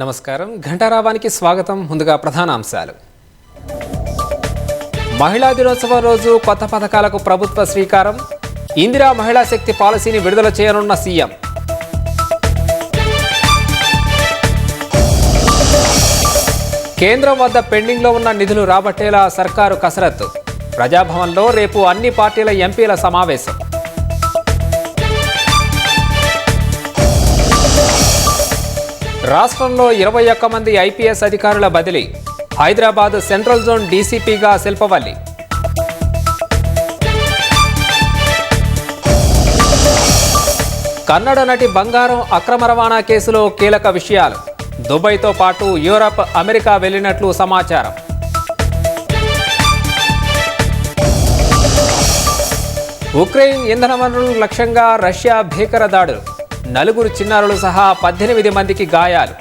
నమస్కారం. ఘంటారావానికి స్వాగతం. ముందుగా ప్రధాన అంశాలు. మహిళా దినోత్సవం రోజు కొత్త పథకాలకు ప్రభుత్వ శ్రీకారం. ఇందిరా మహిళా శక్తి పాలసీని విడుదల చేయనున్న సీఎం. కేంద్రం వద్ద పెండింగ్లో ఉన్న నిధులు రాబట్టేలా సర్కారు కసరత్తు. ప్రజాభవన్లో రేపు అన్ని పార్టీల ఎంపీల సమావేశం. రాష్ట్రంలో 21 మంది ఐపీఎస్ అధికారుల బదిలీ. హైదరాబాద్ సెంట్రల్ జోన్ డీసీపీగా శిల్పవల్లి. కన్నడ నటి బంగారం అక్రమ రవాణా కేసులో కీలక విషయాలు. దుబాయ్తో పాటు యూరప్, అమెరికా వెళ్లినట్లు సమాచారం. ఉక్రెయిన్ ఇంధన వనరుల లక్ష్యంగా రష్యా భీకర దాడులు. 4 చిన్నారులు సహా 18 మందికి గాయాలు.